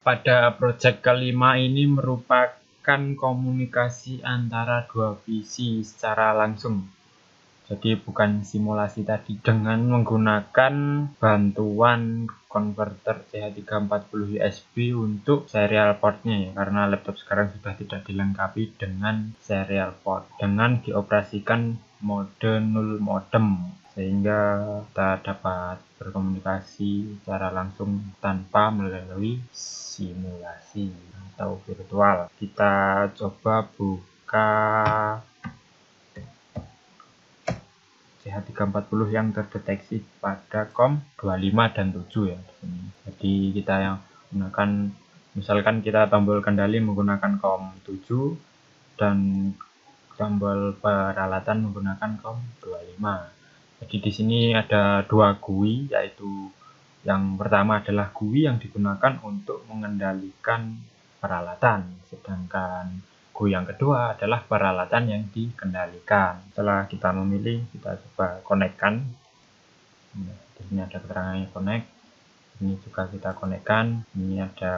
Pada proyek kelima ini merupakan komunikasi antara dua visi secara langsung. Jadi bukan simulasi tadi, dengan menggunakan bantuan konverter CH340 USB untuk serial portnya ya, karena laptop sekarang sudah tidak dilengkapi dengan serial port, dengan dioperasikan mode 0 modem, sehingga kita dapat berkomunikasi secara langsung tanpa melalui simulasi atau virtual. Kita coba buka CH340 yang terdeteksi pada COM 25 dan 7 ya di sini. Jadi kita yang menggunakan, misalkan kita tombol kendali menggunakan COM 7 dan tombol peralatan menggunakan COM 25. Jadi di sini ada dua GUI, yaitu yang pertama adalah GUI yang digunakan untuk mengendalikan peralatan, sedangkan GUI yang kedua adalah peralatan yang dikendalikan. Setelah kita memilih, kita coba konekkan. Di sini ada keterangannya connect. Ini juga kita konekkan. Ini ada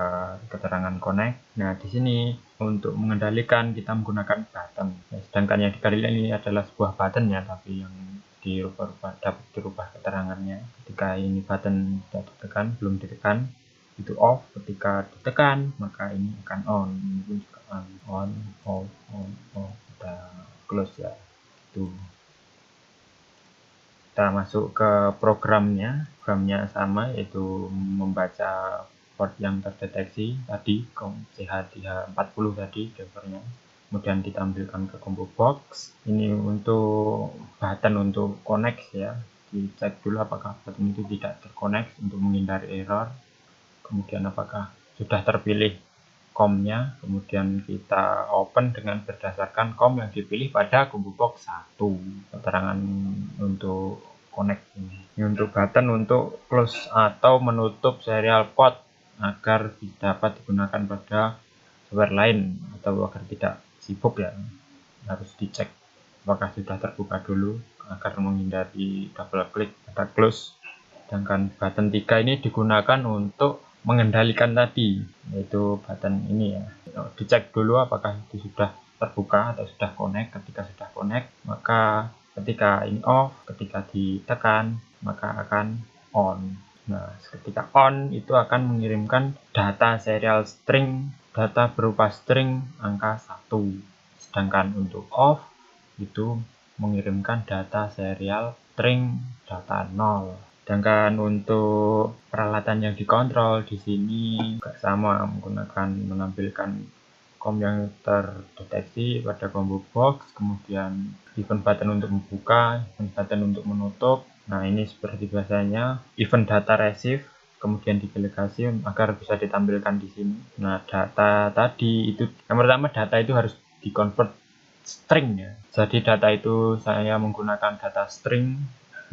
keterangan connect. Nah, di sini untuk mengendalikan kita menggunakan button. Sedangkan yang dikendalikan ini adalah sebuah button ya, tapi yang dapat dirubah keterangannya. Ketika ini button tidak ditekan, belum ditekan, itu off. Ketika ditekan, maka ini akan on. Ini pun juga on, off, kita close ya. Itu. Kita masuk ke programnya sama, yaitu membaca port yang terdeteksi tadi, CH340 tadi drivernya. Kemudian ditampilkan ke combo box. Ini untuk button untuk connect ya, dicek dulu apakah button itu tidak terconnect untuk menghindari error. Kemudian apakah sudah terpilih COM-nya, kemudian kita open dengan berdasarkan COM yang dipilih pada combo box 1. Keterangan untuk connect ini untuk button untuk close atau menutup serial port agar dapat digunakan pada software lain atau agar tidak sibuk ya, harus dicek apakah sudah terbuka dulu agar menghindari double klik pada close. Sedangkan button 3 ini digunakan untuk mengendalikan tadi, yaitu button ini ya, dicek dulu apakah itu sudah terbuka atau sudah connect. Ketika sudah connect, maka ketika ini off, ketika ditekan maka akan on. Nah, ketika on itu akan mengirimkan data serial string, data berupa string angka 1. Sedangkan untuk off itu mengirimkan data serial string data 0. Sedangkan untuk peralatan yang dikontrol di sini juga sama, menampilkan COM yang terdeteksi pada combo box, kemudian event button untuk membuka, event button untuk menutup. Nah, ini seperti biasanya event data receive, kemudian delegasi agar bisa ditampilkan di sini. Nah, data tadi itu yang pertama, data itu harus dikonvert string ya. Jadi data itu saya menggunakan data string.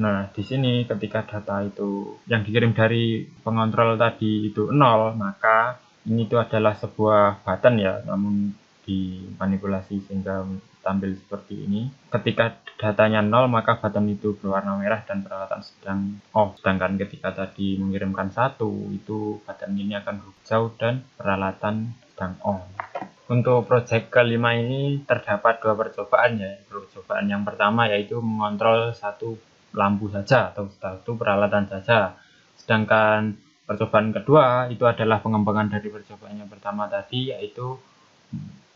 Nah, di sini ketika data itu yang dikirim dari pengontrol tadi itu 0, maka ini itu adalah sebuah button ya, namun dimanipulasi sehingga tampil seperti ini. Ketika datanya 0, maka button itu berwarna merah dan peralatan sedang off. Sedangkan ketika tadi mengirimkan 1, itu button ini akan hijau dan peralatan sedang on. Untuk proyek kelima ini terdapat dua percobaan ya. Percobaan yang pertama yaitu mengontrol satu lampu saja atau satu peralatan saja. Sedangkan percobaan kedua itu adalah pengembangan dari percobaan yang pertama tadi, yaitu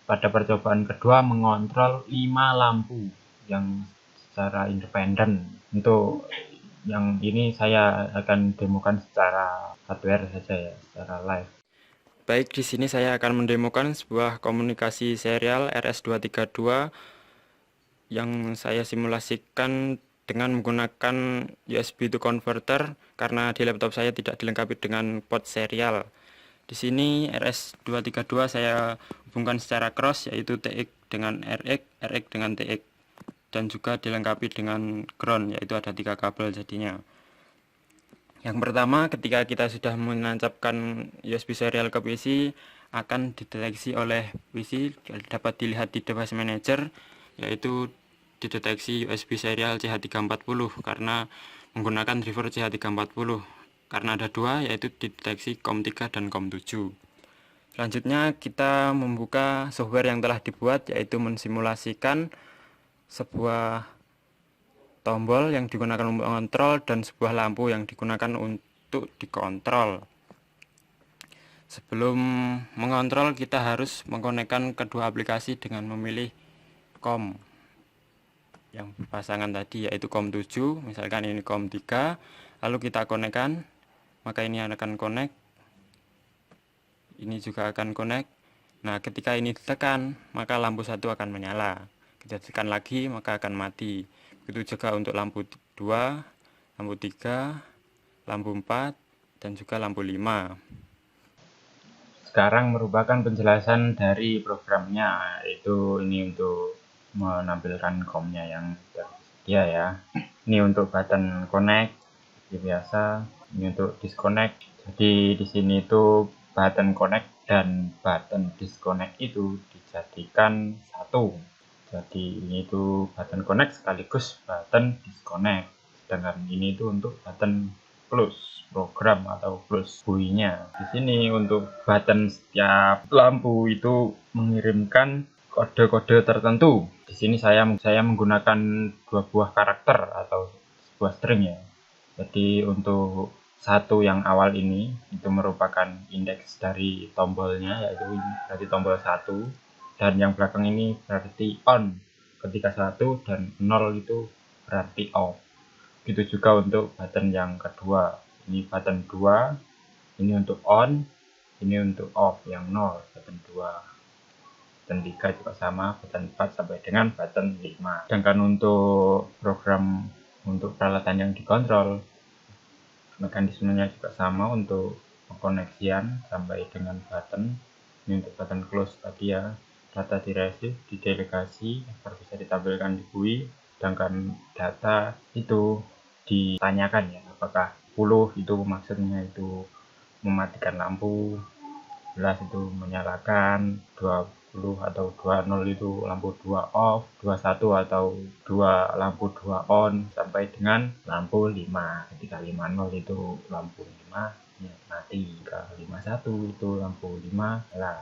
pada percobaan kedua mengontrol 5 lampu yang secara independen. Untuk yang ini saya akan demokan secara hardware saja ya, secara live. Baik, di sini saya akan mendemokan sebuah komunikasi serial RS232 yang saya simulasikan dengan menggunakan USB to converter karena di laptop saya tidak dilengkapi dengan port serial. Di sini RS232 saya hubungkan secara cross, yaitu TX dengan RX, RX dengan TX, dan juga dilengkapi dengan ground, yaitu ada 3 kabel jadinya. Yang pertama, ketika kita sudah menancapkan USB serial ke PC, akan dideteksi oleh PC, dapat dilihat di device manager, yaitu dideteksi USB serial CH340 karena menggunakan driver CH340. Karena ada dua, yaitu dideteksi COM3 dan COM7. Selanjutnya kita membuka software yang telah dibuat, yaitu mensimulasikan sebuah tombol yang digunakan untuk mengontrol dan sebuah lampu yang digunakan untuk dikontrol. Sebelum mengontrol, kita harus mengkonekkan kedua aplikasi dengan memilih COM yang berpasangan tadi, yaitu COM 7, misalkan ini COM 3, lalu kita konekkan, maka ini akan connect, ini juga akan connect. Nah, ketika ini ditekan, maka lampu 1 akan menyala. Kita tekan lagi, maka akan mati. Begitu juga untuk lampu 2, lampu 3, lampu 4, dan juga lampu 5. Sekarang merupakan penjelasan dari programnya, yaitu ini untuk menampilkan COM-nya yang tersedia ya. Ini untuk button connect seperti biasa, ini untuk disconnect. Jadi di sini itu button connect dan button disconnect itu dijadikan satu. Jadi ini itu button connect sekaligus button disconnect. Sedangkan ini itu untuk button close program atau close buoy-nya. Di sini untuk button setiap lampu itu mengirimkan kode-kode tertentu. Di sini saya menggunakan 2 buah karakter atau sebuah string ya. Jadi untuk satu yang awal ini itu merupakan indeks dari tombolnya, yaitu berarti tombol 1, dan yang belakang ini berarti on ketika 1 dan 0 itu berarti off. Begitu juga untuk button yang kedua, ini button 2, ini untuk on, ini untuk off yang 0, button 2. Button 3 juga sama, button 4 sampai dengan button 5. Sedangkan untuk program untuk peralatan yang dikontrol, mekanismenya juga sama untuk pengkoneksian sampai dengan button. Ini untuk button close tadi ya, data diresif, didelegasi agar bisa ditampilkan di buoy. Sedangkan data itu ditanyakan ya, apakah 10 itu maksudnya itu mematikan lampu, 11 itu menyalakan, 20 atau 20 itu lampu 2 off, 21 atau 2 lampu 2 on, sampai dengan lampu 5. Ketika 50 itu lampu 5 ya, mati, ketika 51 itu lampu 5 nyala.